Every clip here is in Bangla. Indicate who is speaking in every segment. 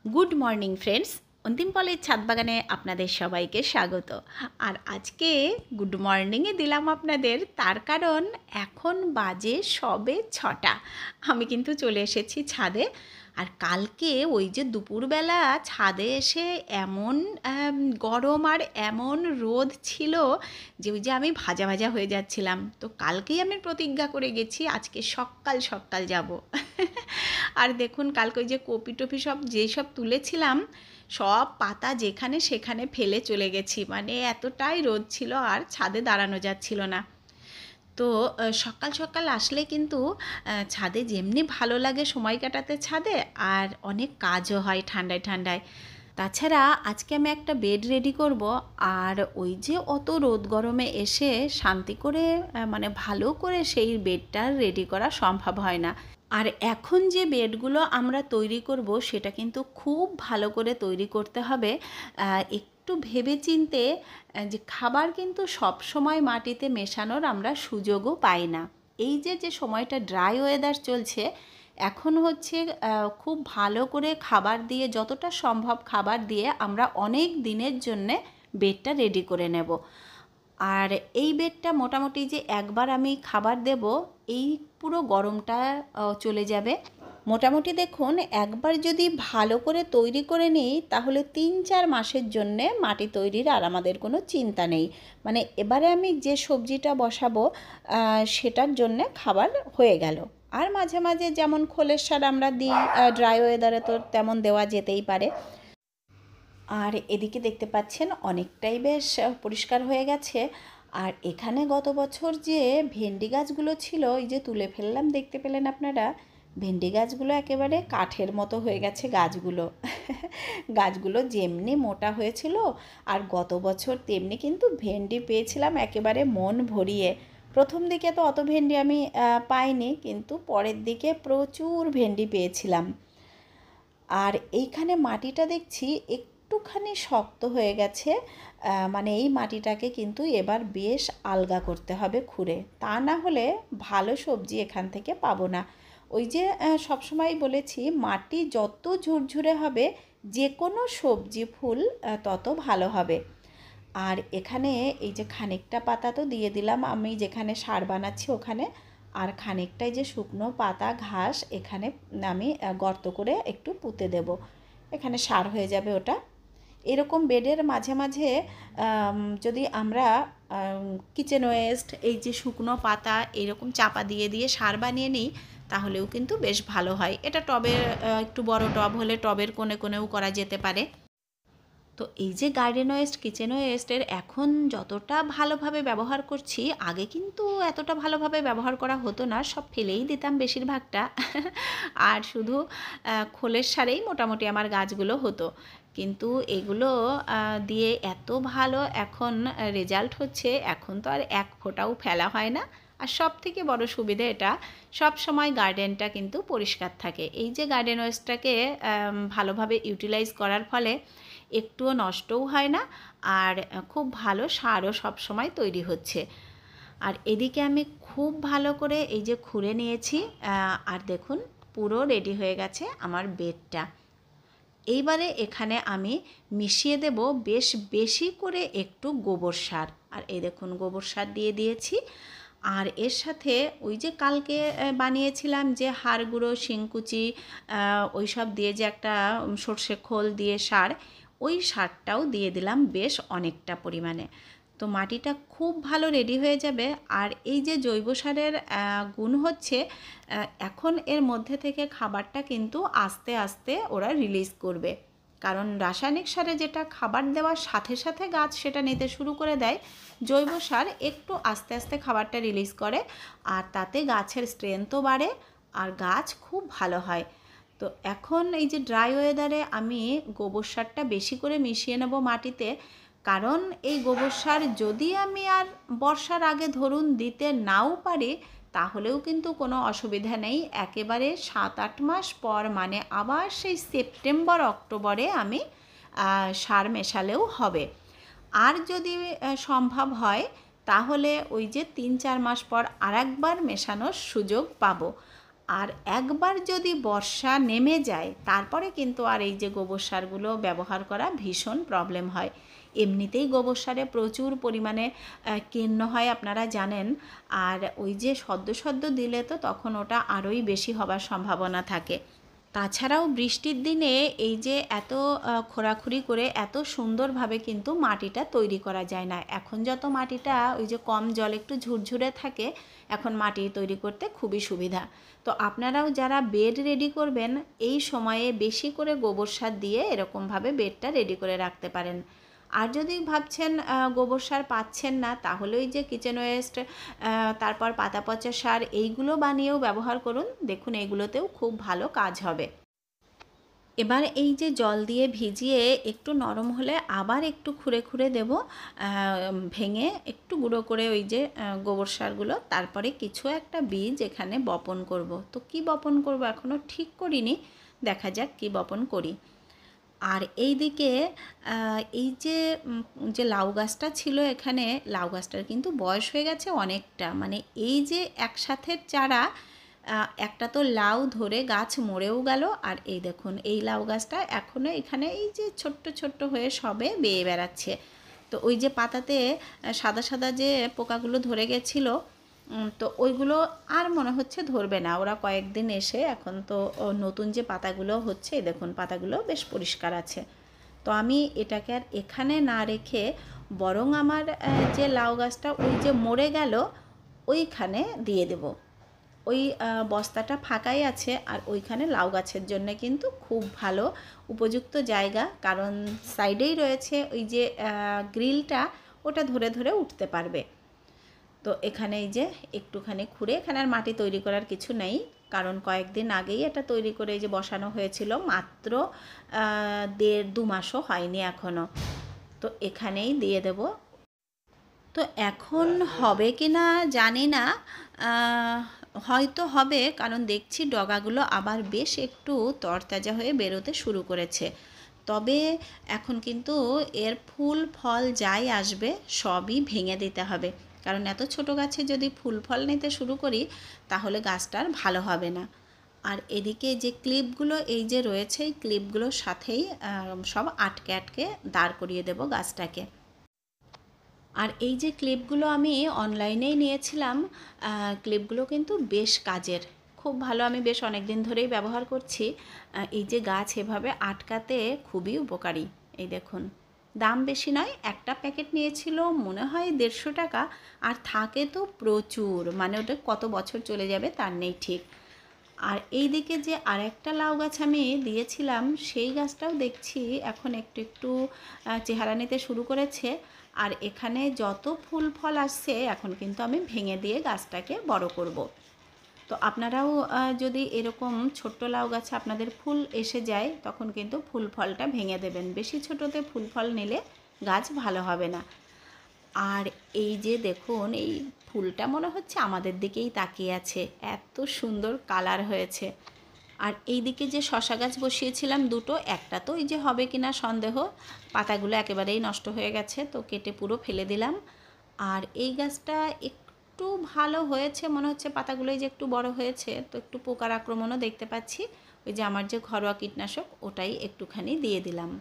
Speaker 1: গুড মর্নিং ফ্রেন্ডস, অন্তিম পলের ছাদ বাগানে আপনাদের সবাইকে স্বাগত। আর আজকে গুড মর্নিংয়ে দিলাম আপনাদের, তার কারণ এখন বাজে সবে 6টা। আমি কিন্তু চলে এসেছি ছাদে। আর কালকে ওই যে দুপুরবেলা ছাদে এসে এমন গরম আর এমন রোদ ছিল যে ওই যে আমি ভাজা ভাজা হয়ে যাচ্ছিলাম। তো কালকেই আমি প্রতিজ্ঞা করে গেছি আজকে সকাল সকাল যাব। আর দেখুন কালকে ওই যে কপি টপি সব যেসব তুলেছিলাম সব পাতা যেখানে সেখানে ফেলে চলে গেছি, মানে এতটাই রোদ ছিল আর ছাদে দাঁড়ানো যাচ্ছিল না। তো সকাল সকাল আসলে কিন্তু ছাদে যেমনি ভালো লাগে সময় কাটাতে ছাদে, আর অনেক কাজও হয় ঠান্ডায় ঠান্ডায়। তাছাড়া আজকে আমি একটা বেড রেডি করব, আর ওই যে অত রোদ গরমে এসে শান্তি করে মানে ভালো করে সেই বেডটা রেডি করা সম্ভব হয় না। আর এখন যে বেডগুলো আমরা তৈরি করব সেটা কিন্তু খুব ভালো করে তৈরি করতে হবে। একটু ভেবেচিন্তে, যে খাবার কিন্তু সব সময় মাটিতে মেশানোর আমরা সুযোগও পাই না। এই যে সময়টা ড্রাই ওয়েদার চলছে, এখন হচ্ছে খুব ভালো করে খাবার দিয়ে, যতটা সম্ভব খাবার দিয়ে আমরা অনেক দিনের জন্যে বেডটা রেডি করে নেব। আর এই বেডটা মোটামুটি যে একবার আমি খাবার দেব, এই পুরো গরমটা চলে যাবে। মোটামুটি দেখুন একবার যদি ভালো করে তৈরি করে নিই তাহলে 3-4 মাসের জন্যে মাটি তৈরির আর আমাদের কোনো চিন্তা নেই। মানে এবারে আমি যে সবজিটা বসাবো সেটার জন্যে খাবার হয়ে গেল। আর মাঝে মাঝে যেমন খোলের সার আমরা দিই, ড্রাই ওয়েদারে তো তেমন দেওয়া যেতেই পারে। আর এদিকে দেখতে পাচ্ছেন অনেকটাই বেশ পরিষ্কার হয়ে গেছে। আর এখানে গত বছর যে ভেন্ডি গাছগুলো ছিল, এই যে তুলে ফেললাম, দেখতে পেলেন আপনারা, ভেন্ডি গাছগুলো একেবারে কাঠের মতো হয়ে গেছে গাছগুলো। গাছগুলো যেমনি মোটা হয়েছিল আর গত বছর তেমনি কিন্তু ভেন্ডি পেয়েছিলাম একেবারে মন ভরিয়ে। প্রথম দিকে তো অত ভেন্ডি আমি পাইনি, কিন্তু পরের দিকে প্রচুর ভেন্ডি পেয়েছিলাম। আর এইখানে মাটিটা দেখছি একটুখানি শক্ত হয়ে গেছে, মানে এই মাটিটাকে কিন্তু এবার বেশ আলগা করতে হবে খুঁড়ে, তা না হলে ভালো সবজি এখান থেকে পাবো না। ওই যে সবসময় বলেছি, মাটি যত ঝুরঝুরে হবে যে কোনো সবজি ফুল তত ভালো হবে। আর এখানে এই যে খানিকটা পাতা তো দিয়ে দিলাম আমি যেখানে সার বানাচ্ছি ওখানে, আর খানিকটাই যে শুকনো পাতা ঘাস এখানে আমি গর্ত করে একটু পুঁতে দেব, এখানে সার হয়ে যাবে ওটা। এরকম বেডের মাঝে মাঝে যদি আমরা কিচেন ওয়েস্ট, এই যে শুকনো পাতা এরকম চাপা দিয়ে দিয়ে সার বানিয়ে নিই তাহলেও কিন্তু বেশ ভালো হয়। এটা টবের একটু বড় টব হলে টবের কোণে কোণেও করা যেতে পারে। তো এই যে গার্ডেন ওয়েস্ট, কিচেন ওয়েস্টের এখন যতটা ভালোভাবে ব্যবহার করছি, আগে কিন্তু এতটা ভালোভাবে ব্যবহার করা হতো না, সব ফেলেই দিতাম বেশিরভাগটা। আর শুধু খোলের সারেই মোটামুটি আমার গাছগুলো হতো। কিন্তু এগুলো দিয়ে এত ভালো এখন রেজাল্ট হচ্ছে, এখন তো আর এক ফোঁটাও ফেলা হয় না। আর সব থেকে বড় সুবিধে এটা, সব সময় গার্ডেনটা কিন্তু পরিষ্কার থাকে। এই যে গার্ডেন ওয়েস্টটাকে ভালোভাবে ইউটিলাইজ করার ফলে একটুও নষ্টও হয় না, আর খুব ভালো সারও সব সময় তৈরি হচ্ছে। আর এদিকে আমি খুব ভালো করে এই যে খুঁড়ে নিয়েছি, আর দেখুন পুরো রেডি হয়ে গেছে আমার বেডটা। এইবারে এখানে আমি মিশিয়ে দেব বেশ বেশি করে একটু গোবর সার। আর এই দেখুন গোবর সার দিয়ে দিয়েছি। আর এর সাথে ওই যে কালকে বানিয়েছিলাম যে হাড় গুঁড়ো, শিংকুচি, ওই সব দিয়ে যে একটা সর্ষে খোল দিয়ে সার, ওই সারটাও দিয়ে দিলাম বেশ অনেকটা পরিমাণে। তো মাটিটা খুব ভালো রেডি হয়ে যাবে। আর এই যে জৈব সারের গুণ হচ্ছে, এখন এর মধ্যে থেকে খাবারটা কিন্তু আস্তে আস্তে ওরা রিলিজ করবে। কারণ রাসায়নিক সারে যেটা খাবার দেওয়ার সাথে সাথে গাছ সেটা নিতে শুরু করে দেয়, জৈব সার একটু আস্তে আস্তে খাবারটা রিলিজ করে, আর তাতে গাছের স্ট্রেংথও বাড়ে আর গাছ খুব ভালো হয়। তো এখন এই যে ড্রাই ওয়েদারে আমি গোবর সারটা বেশি করে মিশিয়ে নেব মাটিতে, কারণ এই গোবর সার যদি আমি আর বর্ষার আগে ধরুন দিতে নাও পারি তাহলেও কিন্তু কোনো অসুবিধা নেই, একেবারে 7-8 মাস পর মানে আবার সেই সেপ্টেম্বর অক্টোবরে আমি সার মেশালেও হবে। আর যদি সম্ভব হয় তাহলে ওই যে 3-4 মাস পর আরেকবার মেশানোর সুযোগ পাবো। আর একবার যদি বর্ষা নেমে যায় তারপরে কিন্তু আর এই যে গোবর সারগুলো ব্যবহার করা ভীষণ প্রবলেম হয়। এমনিতেই গোবর সারে প্রচুর পরিমাণে কীর্ণ হয় আপনারা জানেন, আর ওই যে সদ্য সদ্য দিলে তো তখন ওটা আরোই বেশি হবার সম্ভাবনা থাকে। তাছাড়াও বৃষ্টির দিনে এই যে এত খোঁড়াখুড়ি করে এত সুন্দরভাবে কিন্তু মাটিটা তৈরি করা যায় না। এখন যত মাটিটা ওই যে কম জল একটু ঝুরঝুরে থাকে, এখন মাটি তৈরি করতে খুবই সুবিধা। তো আপনারাও যারা বেড রেডি করবেন এই সময়ে বেশি করে গোবর সার দিয়ে এরকমভাবে বেডটা রেডি করে রাখতে পারেন। আর যদি ভাবছেন গোবর সার পাচ্ছেন না, তাহলে ওই যে কিচেন ওয়েস্ট, তারপর পাতা পচা সার এইগুলো বানিয়েও ব্যবহার করুন, দেখুন এগুলোতেও খুব ভালো কাজ হবে। এবার এই যে জল দিয়ে ভিজিয়ে একটু নরম হলে আবার একটু খুঁড়ে খুঁড়ে দেব, ভেঙে একটু গুঁড়ো করে ওই যে গোবর সারগুলো। তারপরে কিছু একটা বীজ এখানে বপন করব। তো কি বপন করব এখনও ঠিক করিনি, দেখা যাক কি বপন করি। আর এই দিকে এই যে যে লাউ গাছটা ছিল এখানে, লাউ গাছটার কিন্তু বয়স হয়ে গেছে অনেকটা, মানে এই যে একসাথে চারা, একটা তো লাউ ধরে গাছ মরেও গেল, আর এই দেখুন এই লাউ গাছটা এখনও এখানে এই যে ছোট্ট ছোট্ট হয়ে সবে বেয়ে বেড়াচ্ছে। তো ওই যে পাতাতে সাদা সাদা যে পোকাগুলো ধরে গেছিলো, তো ওইগুলো আর মনে হচ্ছে ধরবে না, ওরা কয়েকদিন এসে এখন তো নতুন যে পাতাগুলো হচ্ছে দেখুন পাতাগুলো বেশ পরিষ্কার আছে। তো আমি এটাকে আর এখানে না রেখে বরং আমার যে লাউ গাছটা ওই যে মরে গেল ওইখানে দিয়ে দেব। ওই বস্তাটা ফাঁকাই আছে, আর ওইখানে লাউ গাছের জন্য কিন্তু খুব ভালো উপযুক্ত জায়গা, কারণ সাইডেই রয়েছে ওই যে গ্রিলটা, ওটা ধরে ধরে উঠতে পারবে। তো এখানে এই যে একটুখানি খুঁড়ে, এখানে আর মাটি তৈরি করার কিছু নেই, কারণ কয়েকদিন আগেই এটা তৈরি করে এই যে বসানো হয়েছিল, মাত্র 1.5-2 মাসও হয়নি এখনও। তো এখানেই দিয়ে দেব। তো এখন হবে কি না জানি না, হয়তো হবে, কারণ দেখছি ডগাগুলো আবার বেশ একটু তরতাজা হয়ে বেরোতে শুরু করেছে। তবে এখন কিন্তু এর ফুল ফল যাই আসবে সবই ভেঙে দিতে হবে, কারণ এত ছোট গাছে যদি ফুল ফল নিতে শুরু করি তাহলে গাছটা আর ভালো হবে না। আর এদিকে যে ক্লিপগুলো এই যে রয়েছে, এই ক্লিপগুলোর সাথেই সব আটকে আটকে দাঁড় করিয়ে দেব গাছটাকে। আর এই যে ক্লিপগুলো আমি অনলাইনেই নিয়েছিলাম, ক্লিপগুলো কিন্তু বেশ কাজের, খুব ভালো, আমি বেশ অনেক দিন ধরেই ব্যবহার করছি। এই যে গাছ এভাবে আটকাতে খুবই উপকারী। এই দেখুন, দাম বেশি নয়, একটা প্যাকেট নিয়েছিল মনে হয় 150 টাকা, আর থাকে তো প্রচুর, মানে ওটা কত বছর চলে যাবে তার নেই ঠিক। আর এই দিকে যে আরেকটা লাউ গাছ আমি দিয়েছিলাম সেই গাছটাও দেখছি এখন একটু একটু চেহারা নিতে শুরু করেছে, আর এখানে যত ফুল ফল আসছে এখন কিন্তু আমি ভেঙে দিয়ে গাছটাকে বড় করব। তো আপনারাও যদি এরকম ছোট্ট লাউ গাছে আপনাদের ফুল এসে যায় তখন কিন্তু ফুল ফলটা ভেঙে দেবেন, বেশি ছোটোতে ফুল ফল নিলে গাছ ভালো হবে না। আর এই যে দেখুন এই ফুলটা মনে হচ্ছে আমাদের দিকেই তাকিয়ে আছে, এত সুন্দর কালার হয়েছে। আর এই দিকে যে শশা গাছ বসিয়েছিলাম দুটো, একটা তো এই যে হবে কিনা সন্দেহ, পাতাগুলো একেবারেই নষ্ট হয়ে গেছে, তো কেটে পুরো ফেলে দিলাম। আর এই গাছটা একটু ভালো হয়েছে মনে হচ্ছে, পাতাগুলো এই যে একটু বড় হয়েছে, তো একটু পোকার আক্রমণও দেখতে পাচ্ছি, ওই যে আমার যে ঘরোয়া কীটনাশক ওটাই একটুখানি দিয়ে দিলাম।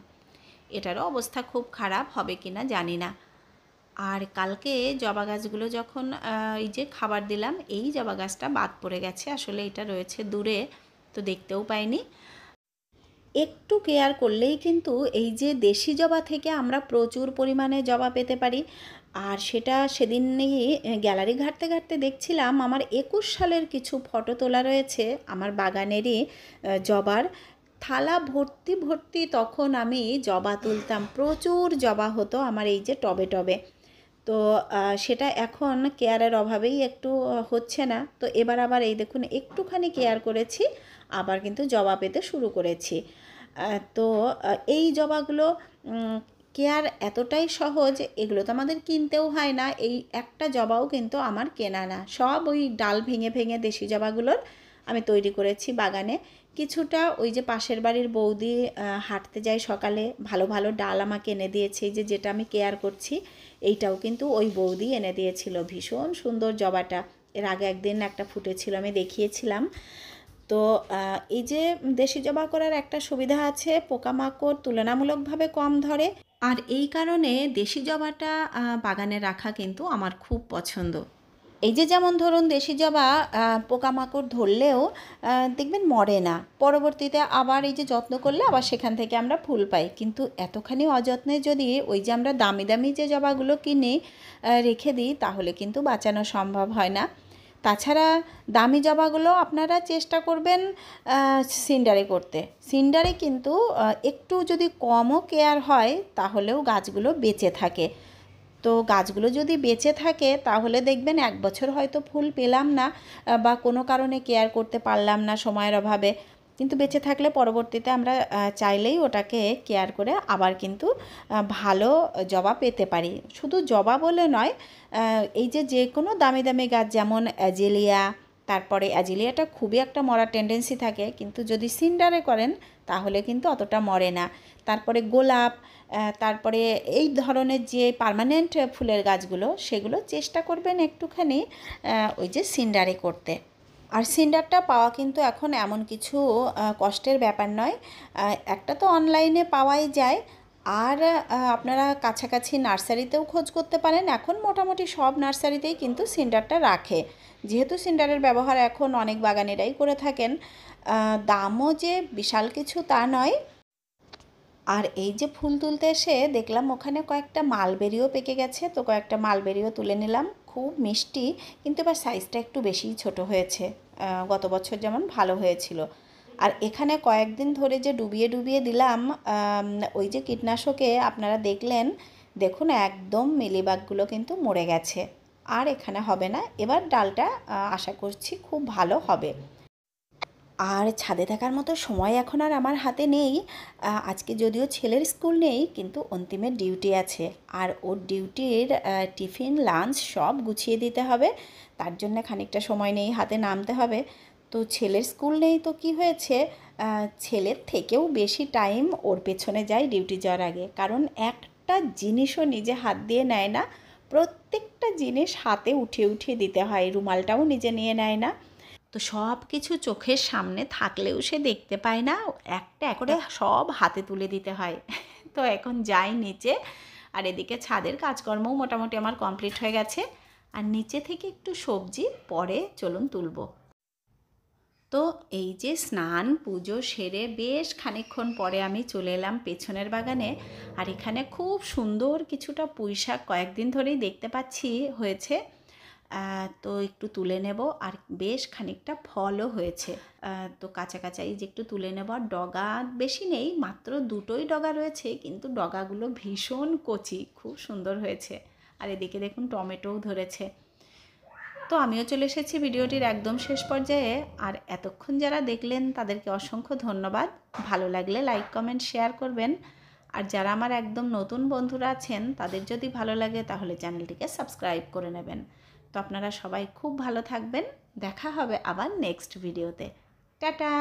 Speaker 1: এটারও অবস্থা খুব খারাপ, হবে কিনা জানি না। আর কালকে জবা গাছগুলো যখন এই যে খাবার দিলাম, এই জবা গাছটা বাদ পড়ে গেছে, আসলে এটা রয়েছে দূরে তো দেখতেও পাইনি। একটু কেয়ার করলেই কিন্তু এই যে দেশি জবা থেকে আমরা প্রচুর পরিমাণে জবা পেতে পারি। আর সেটা সেদিনই গ্যালারি ঘাঁটতে ঘাঁটতে দেখছিলাম আমার 21 সালের কিছু ফটো তোলা রয়েছে আমার বাগানেরই জবার, থালা ভর্তি ভর্তি তখন আমি জবা তুলতাম, প্রচুর জবা হতো আমার এই যে টবে টবে। তো সেটা এখন কেয়ারের অভাবেই একটু হচ্ছে না। তো এবার আবার এই দেখুন একটুখানি কেয়ার করেছি, আবার কিন্তু জবা পেতে শুরু করেছি। তো এই জবাগুলো কেয়ার এতটাই সহজ, এগুলো তো আমাদের কিনতেও হয় না, এই একটা জবাও কিন্তু আমার কেনা না, সব ওই ডাল ভেঙে ভেঙে দেশি জবাগুলোর আমি তৈরি করেছি বাগানে। কিছুটা ওই যে পাশের বাড়ির বৌদি হাঁটতে যায় সকালে, ভালো ভালো ডাল আমাকে এনে দিয়েছে, এই যে যেটা আমি কেয়ার করছি এইটাও কিন্তু ওই বৌদি এনে দিয়েছিল, ভীষণ সুন্দর জবাটা, এর আগে একদিন একটা ফুটেছিল আমি দেখিয়েছিলাম। তো এই যে দেশি জবা করার একটা সুবিধা আছে, পোকামাকড় তুলনামূলকভাবে কম ধরে। আর এই কারণে দেশি জবাটা বাগানে রাখা কিন্তু আমার খুব পছন্দ। এই যে যেমন ধরুন দেশি জবা পোকামাকড় ধরলেও দেখবেন মরে না, পরবর্তীতে আবার এই যে যত্ন করলে আবার সেখান থেকে আমরা ফুল পাই। কিন্তু এতখানি অযত্নে যদি ওই যে আমরা দামি দামি যে জবাগুলো কিনে রেখে দিই তাহলে কিন্তু বাঁচানো সম্ভব হয় না। তাছাড়া দামি জবাগুলো আপনারা চেষ্টা করবেন সিন্ডারে করতে। সিন্ডারে কিন্তু একটু যদি কমও কেয়ার হয় তাহলেও গাছগুলো বেঁচে থাকে। তো গাছগুলো যদি বেঁচে থাকে তাহলে দেখবেন 1 বছর হয়তো ফুল পেলাম না বা কোনো কারণে কেয়ার করতে পারলাম না সময়ের অভাবে, কিন্তু বেঁচে থাকলে পরবর্তীতে আমরা চাইলেই ওটাকে কেয়ার করে আবার কিন্তু ভালো জবা পেতে পারি। শুধু জবা বলে নয়, এই যে কোনো দামি দামি গাছ যেমন অ্যাজিলিয়া, তারপরে অ্যাজিলিয়াটা খুবই একটা মরার টেন্ডেন্সি থাকে, কিন্তু যদি সিন্ডারে করেন তাহলে কিন্তু অতটা মরে না। তারপরে গোলাপ, তারপরে এই ধরনের যে পার্মানেন্ট ফুলের গাছগুলো সেগুলো চেষ্টা করবেন একটুখানি ওই যে সিন্ডারে করতে। আর সিন্ডারটা পাওয়া কিন্তু এখন এমন কিছু কষ্টের ব্যাপার নয়, একটা তো অনলাইনে পাওয়াই যায়, আর আপনারা কাছাকাছি নার্সারিতেও খোঁজ করতে পারেন। এখন মোটামুটি সব নার্সারিতেই কিন্তু সিন্ডারটা রাখে, যেহেতু সিন্ডারের ব্যবহার এখন অনেক বাগানেরাই করে থাকেন। দামও যে বিশাল কিছু তা নয়। আর এই যে ফুল তুলতে এসে দেখলাম ওখানে কয়েকটা মালবেরিও পেকে গেছে, তো কয়েকটা মালবেরিও তুলে নিলাম। খুব মিষ্টি, কিন্তু এবার সাইজটা একটু বেশিই ছোট হয়েছে, গত বছর যেমন ভালো হয়েছিল। আর এখানে কয়েকদিন ধরে যে ডুবিয়ে ডুবিয়ে দিলাম ওই যে কীটনাশকে, আপনারা দেখলেন, দেখুন একদম মিলিবাগগুলো কিন্তু মরে গেছে, আর এখানে হবে না। এবার ডালটা আশা করছি খুব ভালো হবে। আর ছাদে থাকার মতো সময় এখন আর আমার হাতে নেই। আজকে যদিও ছেলের স্কুল নেই, কিন্তু অন্তিমের ডিউটি আছে, আর ওর ডিউটির টিফিন লাঞ্চ সব গুছিয়ে দিতে হবে। তার জন্য খানিকটা সময় নেই, হাতে নামতে হবে। তো ছেলের স্কুল নেই তো কি হয়েছে, ছেলের থেকেও বেশি টাইম ওর পেছনে যায় ডিউটি যাওয়ার আগে, কারণ একটা জিনিসও নিজে হাত দিয়ে নেয় না, প্রত্যেকটা জিনিস হাতে উঠিয়ে উঠিয়ে দিতে হয়, রুমালটাও নিজে নিয়ে নেয় না। তো সব কিছু চোখের সামনে থাকলেও সে দেখতে পায় না, একটা করে সব হাতে তুলে দিতে হয়। তো এখন যাই নিচে, আর এদিকে ছাদের কাজকর্মও মোটামুটি আমার কমপ্লিট হয়ে গেছে, আর নিচে থেকে একটু সবজি পরে চলুন তুলবো। তো এই যে স্নান পুজো সেরে বেশ খানিকক্ষণ পরে আমি চলে এলাম পেছনের বাগানে, আর এখানে খুব সুন্দর কিছুটা পুঁইশাক কয়েকদিন ধরেই দেখতে পাচ্ছি হয়েছে, তো একটু তুলে নেব। আর বেশ খানিকটা ফলও হয়েছে, তো কাঁচা কাঁচা এই যে একটু তুলে নেব। আর ডগা বেশি নেই, মাত্র 2টোই ডগা রয়েছে, কিন্তু ডগাগুলো ভীষণ কচি, খুব সুন্দর হয়েছে। আর এদিকে দেখুন টমেটোও ধরেছে। তো আমিও চলে এসেছি ভিডিওটির একদম শেষ পর্যায়ে, আর এতক্ষণ যারা দেখলেন তাদেরকে অসংখ্য ধন্যবাদ। ভালো লাগলে লাইক কমেন্ট শেয়ার করবেন, আর যারা আমার একদম নতুন বন্ধুরা আছেন তাদের যদি ভালো লাগে তাহলে চ্যানেলটিকে সাবস্ক্রাইব করে নেবেন। তো আপনারা সবাই খুব ভালো থাকবেন, দেখা হবে আবার নেক্সট ভিডিওতে। টাটা।